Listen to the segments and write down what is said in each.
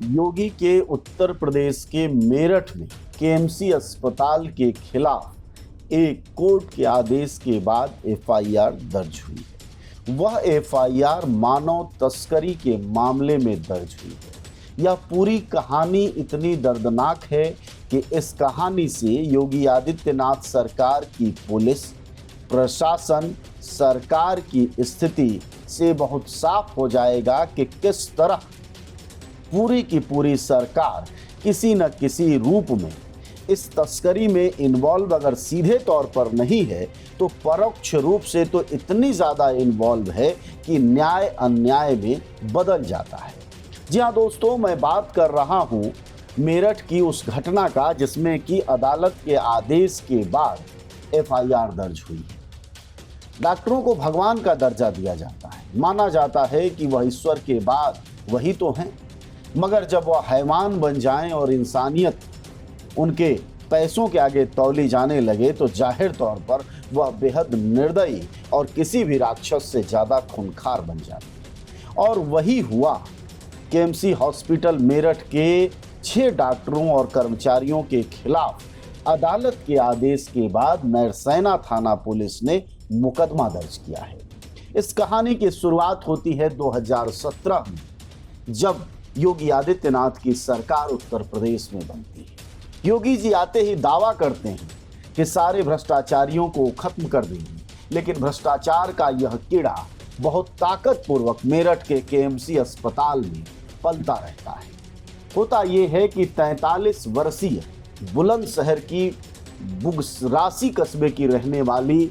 योगी के उत्तर प्रदेश के मेरठ में केएमसी अस्पताल के खिलाफ एक कोर्ट के आदेश के बाद एफआईआर दर्ज हुई है। वह एफआईआर मानव तस्करी के मामले में दर्ज हुई है। यह पूरी कहानी इतनी दर्दनाक है कि इस कहानी से योगी आदित्यनाथ सरकार की पुलिस प्रशासन सरकार की स्थिति से बहुत साफ हो जाएगा कि किस तरह पूरी की पूरी सरकार किसी न किसी रूप में इस तस्करी में इन्वॉल्व अगर सीधे तौर पर नहीं है तो परोक्ष रूप से तो इतनी ज़्यादा इन्वॉल्व है कि न्याय अन्याय में बदल जाता है। जी हाँ दोस्तों, मैं बात कर रहा हूँ मेरठ की उस घटना का जिसमें कि अदालत के आदेश के बाद एफआईआर दर्ज हुई है। डॉक्टरों को भगवान का दर्जा दिया जाता है, माना जाता है कि वह ईश्वर के बाद वही तो हैं, मगर जब वह हैवान बन जाएं और इंसानियत उनके पैसों के आगे तौली जाने लगे तो जाहिर तौर पर वह बेहद निर्दयी और किसी भी राक्षस से ज़्यादा खूंखार बन जाती। और वही हुआ केएमसी हॉस्पिटल मेरठ के 6 डॉक्टरों और कर्मचारियों के खिलाफ अदालत के आदेश के बाद नरसैना थाना पुलिस ने मुकदमा दर्ज किया है। इस कहानी की शुरुआत होती है 2017 में, जब योगी आदित्यनाथ की सरकार उत्तर प्रदेश में बनती है। योगी जी आते ही दावा करते हैं कि सारे भ्रष्टाचारियों को खत्म कर देंगे, लेकिन भ्रष्टाचार का यह कीड़ा बहुत ताकतपूर्वक मेरठ के केएमसी अस्पताल में पलता रहता है। होता यह है कि 43 वर्षीय बुलंदशहर की बुगरासी कस्बे की रहने वाली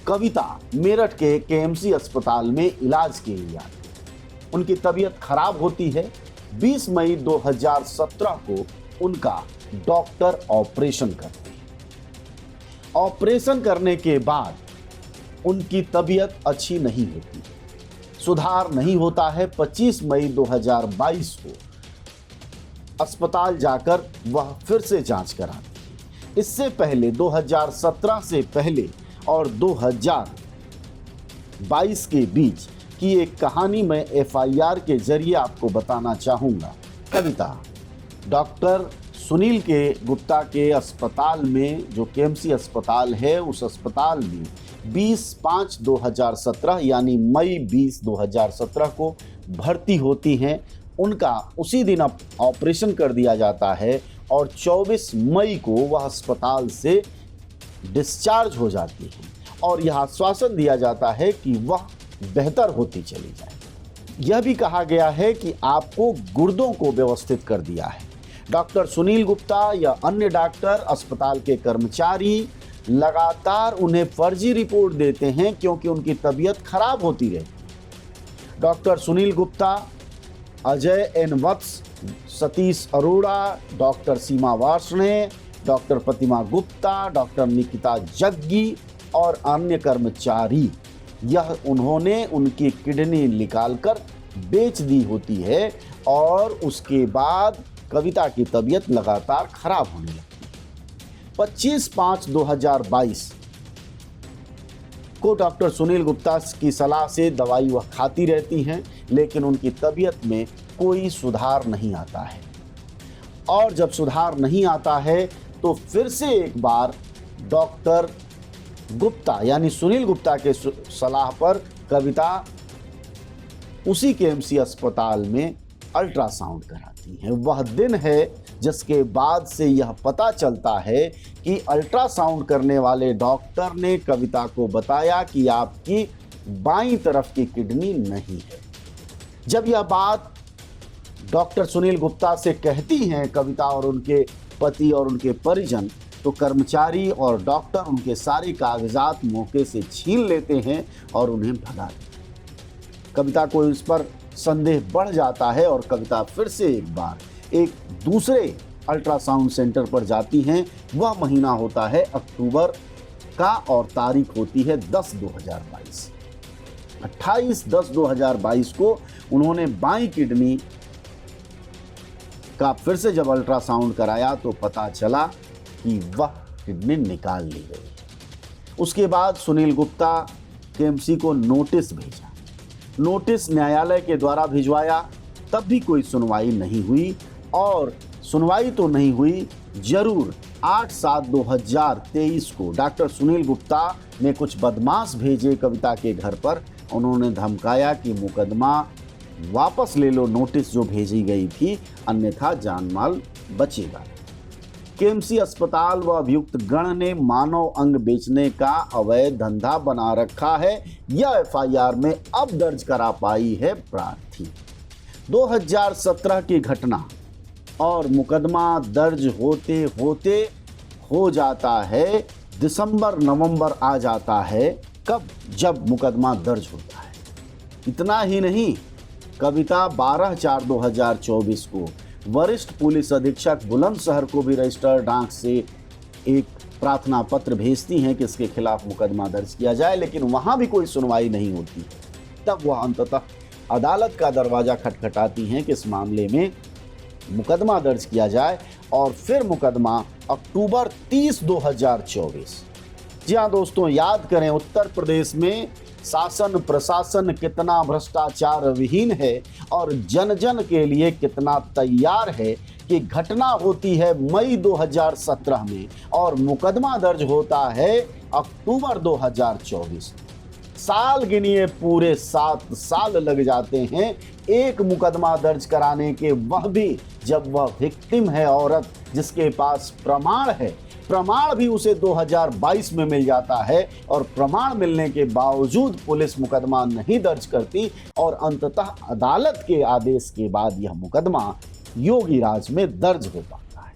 कविता मेरठ के केएमसी अस्पताल में इलाज के लिए आती है। उनकी तबीयत खराब होती है। 20 मई 2017 को उनका डॉक्टर ऑपरेशन करते हैं। ऑपरेशन करने के बाद उनकी तबीयत अच्छी नहीं होती, सुधार नहीं होता है। 25 मई 2022 को अस्पताल जाकर वह फिर से जांच कराती है। इससे पहले 2017 से पहले और 2022 के बीच की एक कहानी मैं एफआईआर के जरिए आपको बताना चाहूँगा। कविता डॉक्टर सुनील के गुप्ता के अस्पताल में, जो केएमसी अस्पताल है, उस अस्पताल में 20/5/2017 यानी मई 20 2017 को भर्ती होती हैं। उनका उसी दिन ऑपरेशन कर दिया जाता है और 24 मई को वह अस्पताल से डिस्चार्ज हो जाती है और यह आश्वासन दिया जाता है कि वह बेहतर होती चली जाए। यह भी कहा गया है कि आपको गुर्दों को व्यवस्थित कर दिया है। डॉक्टर सुनील गुप्ता या अन्य डॉक्टर, अस्पताल के कर्मचारी लगातार उन्हें फर्जी रिपोर्ट देते हैं क्योंकि उनकी तबीयत खराब होती रहती। डॉक्टर सुनील गुप्ता, अजय एन वत्स, सतीश अरोड़ा, डॉक्टर सीमा वार्ष्णेय, डॉक्टर प्रतिमा गुप्ता, डॉक्टर निकिता जग्गी और अन्य कर्मचारी, यह उन्होंने उनकी किडनी निकालकर बेच दी होती है और उसके बाद कविता की तबीयत लगातार खराब होने लगती है। 25/5/2022 को डॉक्टर सुनील गुप्ता की सलाह से दवाई वह खाती रहती हैं, लेकिन उनकी तबीयत में कोई सुधार नहीं आता है। और जब सुधार नहीं आता है तो फिर से एक बार डॉक्टर गुप्ता यानी सुनील गुप्ता के सलाह पर कविता उसी केएमसी अस्पताल में अल्ट्रासाउंड कराती हैं। वह दिन है जिसके बाद से यह पता चलता है कि अल्ट्रासाउंड करने वाले डॉक्टर ने कविता को बताया कि आपकी बाईं तरफ की किडनी नहीं है। जब यह बात डॉक्टर सुनील गुप्ता से कहती हैं कविता और उनके पति और उनके परिजन, तो कर्मचारी और डॉक्टर उनके सारे कागजात मौके से छीन लेते हैं और उन्हें भगा देते हैं। कविता को इस पर संदेह बढ़ जाता है और कविता फिर से एक बार एक दूसरे अल्ट्रासाउंड सेंटर पर जाती हैं। वह महीना होता है अक्टूबर का और तारीख होती है 10/2022। 28/10/2022 को उन्होंने बाईं किडनी का फिर से जब अल्ट्रासाउंड कराया तो पता चला कि वह किडनी निकाल ली गई। उसके बाद सुनील गुप्ता केएमसी को नोटिस भेजा। नोटिस न्यायालय के द्वारा भिजवाया तब भी कोई सुनवाई नहीं हुई। और सुनवाई तो नहीं हुई, जरूर 8/7/2023 को डॉक्टर सुनील गुप्ता ने कुछ बदमाश भेजे कविता के घर पर। उन्होंने धमकाया कि मुकदमा वापस ले लो, नोटिस जो भेजी गई थी, अन्यथा जानमाल बचेगा। केएमसी अस्पताल व अभियुक्त गण ने मानव अंग बेचने का अवैध धंधा बना रखा है। यह एफआईआर में अब दर्ज करा पाई है प्रार्थी। 2017 की घटना और मुकदमा दर्ज होते होते हो जाता है दिसंबर नवंबर आ जाता है, कब? जब मुकदमा दर्ज होता है। इतना ही नहीं, कविता 12/4/2024 को वरिष्ठ पुलिस अधीक्षक बुलंदशहर को भी रजिस्टर्ड डाक से एक प्रार्थना पत्र भेजती हैं कि इसके खिलाफ मुकदमा दर्ज किया जाए, लेकिन वहां भी कोई सुनवाई नहीं होती। तब वह अंततः अदालत का दरवाजा खटखटाती हैं कि इस मामले में मुकदमा दर्ज किया जाए, और फिर मुकदमा अक्टूबर 30, 2024। जी हाँ दोस्तों, याद करें उत्तर प्रदेश में शासन प्रशासन कितना भ्रष्टाचार विहीन है और जन जन के लिए कितना तैयार है कि घटना होती है मई 2017 में और मुकदमा दर्ज होता है अक्टूबर 2024। साल गिनिए, पूरे 7 साल लग जाते हैं एक मुकदमा दर्ज कराने के, वह भी जब वह विक्टिम है औरत जिसके पास प्रमाण है। प्रमाण भी उसे 2022 में मिल जाता है और प्रमाण मिलने के बावजूद पुलिस मुकदमा नहीं दर्ज करती और अंततः अदालत के आदेश के बाद यह मुकदमा योगी राज में दर्ज हो पाता है।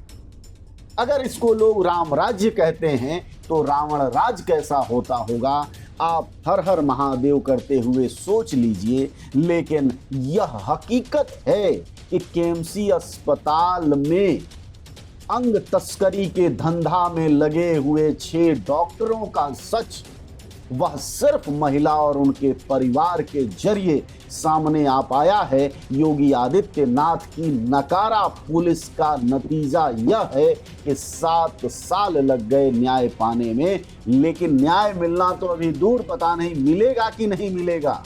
अगर इसको लोग राम राज्य कहते हैं तो रावण राज कैसा होता होगा, आप हर हर महादेव करते हुए सोच लीजिए। लेकिन यह हकीकत है कि केएमसी अस्पताल में अंग तस्करी के धंधा में लगे हुए 6 डॉक्टरों का सच वह सिर्फ महिला और उनके परिवार के जरिए सामने आ पाया है। योगी आदित्यनाथ की नकारा पुलिस का नतीजा यह है कि 7 साल लग गए न्याय पाने में, लेकिन न्याय मिलना तो अभी दूर, पता नहीं मिलेगा कि नहीं मिलेगा।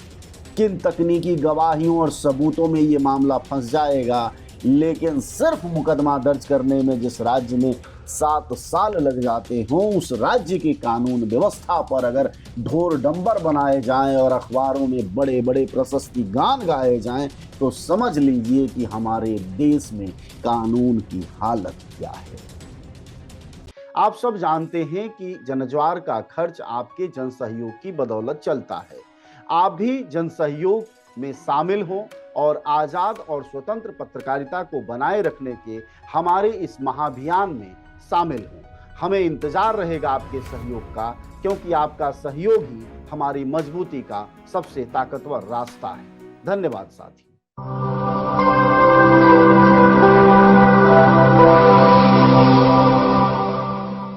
किन तकनीकी गवाहियों और सबूतों में ये मामला फंस जाएगा, लेकिन सिर्फ मुकदमा दर्ज करने में जिस राज्य में 7 साल लग जाते हों, उस राज्य की कानून व्यवस्था पर अगर ढोर डंबर बनाए जाएं और अखबारों में बड़े बड़े प्रशस्ति गान गाए जाएं, तो समझ लीजिए कि हमारे देश में कानून की हालत क्या है। आप सब जानते हैं कि जनज्वार का खर्च आपके जनसहयोग की बदौलत चलता है। आप भी जनसहयोग में शामिल हों और आज़ाद और स्वतंत्र पत्रकारिता को बनाए रखने के हमारे इस महाअभियान में शामिल हों। हमें इंतजार रहेगा आपके सहयोग का, क्योंकि आपका सहयोग ही हमारी मजबूती का सबसे ताकतवर रास्ता है। धन्यवाद साथी।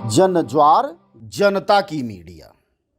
जनज्वार, जनता की मीडिया।